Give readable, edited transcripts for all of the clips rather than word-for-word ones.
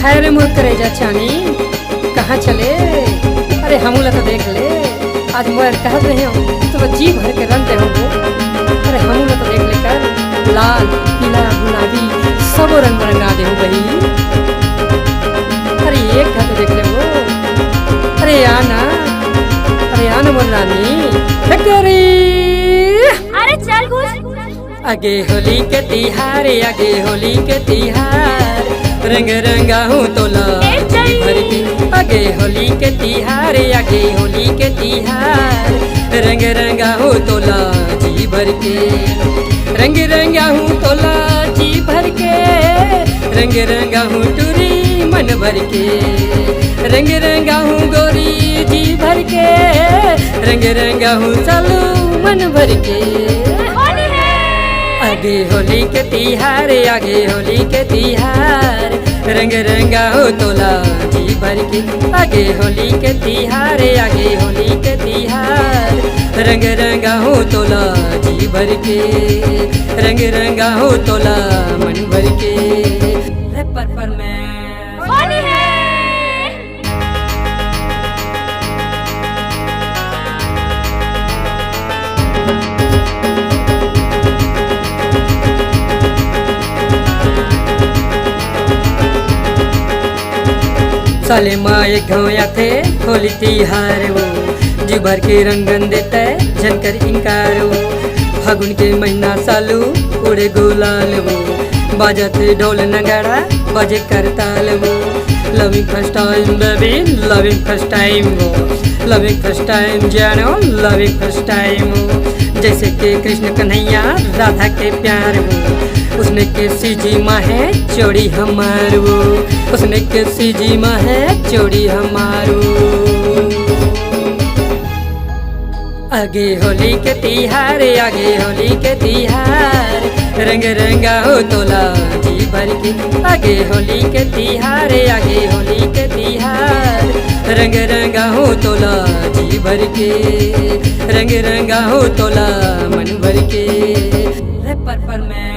हाय रे मोर करेजा चानी, कहाँ चले? अरे हमूला तो देख ले, आज मोर कहत रहे हो तो जी भर के रंग दे हो। अरे हमूला तो देख ले कर, लाल पीला गुलाबी सब रंग रंगा दे हो बही। अरे एक था तो देख ले वो, अरे आना मोर रानी फैक्ट्री। अरे चल घुस। आगे होली के तिहार, आगे होली के तिहार, रंग रंगा हूँ तोला जी भर के। आगे होली के तिहार, आगे होली के तिहार, रंग रंगा हूँ तोला जी भर के। रंग रंगा हूँ तोला जी भर के, रंग रंगा हूँ टूरी मन भर के। रंग रंगा हूँ गोरी जी भर के, रंग रंगा हूँ चालू मन भर के। आगे होली के तिहार, आगे होली के तिहार, रंग रंगा हो तोला जी भर के। आगे होली के तिहार, आगे होली के तिहार, रंग रंगा हो तोला जी भर के। रंग रंगा हो तोला मन भर के। पर मैं साले माए घोया थे होली तिहार वो, जी भर के रंगन देता है झनकर इनकार वो। फागुन के महीना सालू उड़े गुलाल वो, बाजते ढोल नगाड़ा बजे करताल वो। Loving first time baby, loving first time वो, लविंग फर्स्ट टाइम जानो, लविंग फर्स्ट टाइम वो। जैसे कि कृष्ण कन्हैया राधा के प्यार वो, उसने के सीजी माँ है चोड़ी हमारू, उसने के सीजी माँ है चोड़ी हमारू। आगे होली के तिहार, आगे होली के तिहार, रंग रंगा हो तोला जी भर के। आगे होली के तिहार, आगे होली के तिहार, रंग रंगा हो तोला जी भर के। रंग रंगा हो तोला मन भर के। पर मैं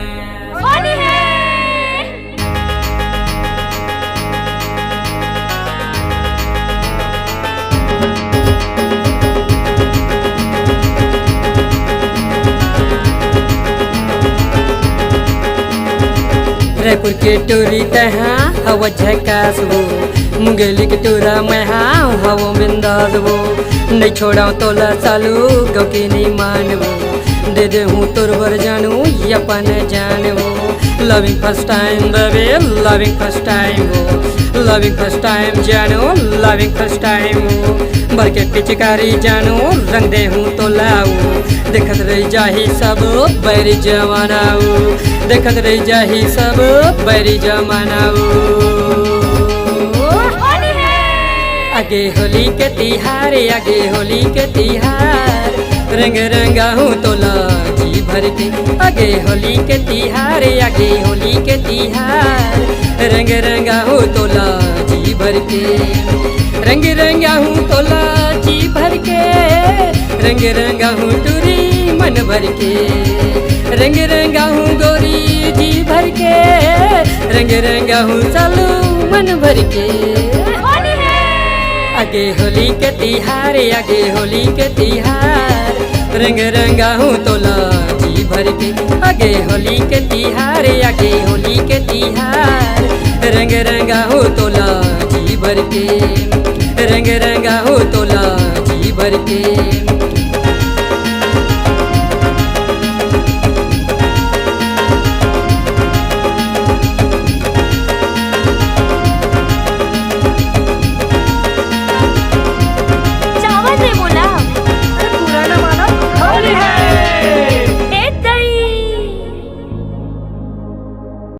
रायपुर के टोरी तहा हवा झकास वो, मुंगेली के टोरा मैं हाँ हवा बिंदास वो। नहीं छोड़ा तोला चालू गौ के नहीं मान वो, दे दे हूँ तोर बर जानू अपन जान वो। Loving first time baby, loving first time वो, लविंग फर्स्ट टाइम जानू, लविंग फर्स्ट टाइम वो। भर के पिचकारी जानू रंग दे हूँ तो लाऊ, देखत रही जाही सब बैरी जमानाऊ, देखत रही जाही सब बैरी जमानाऊ। आगे होली के तिहार, आगे होली के तिहार, रंग रंगा हूँ तोला जी भर के। आगे होली के तिहार, आगे होली के तिहार, रंग रंगा हूँ तोला जी भर के। रंग रंगा हूँ तोला जी भर के, रंग रंगा हूँ टूरी मन भर के। रंग रंगा हूँ गोरी जी भर के, रंग रंगा हूँ चालू मन भर के। आगे होली के तिहार, आगे होली के तिहार, रंग रंगा हूँ तोला जी भर के। आगे होली के तिहार, आगे होली के तिहार, रंग रंगा हूँ तोला जी भर के। रंग रंगा हूँ तोला जी भर के।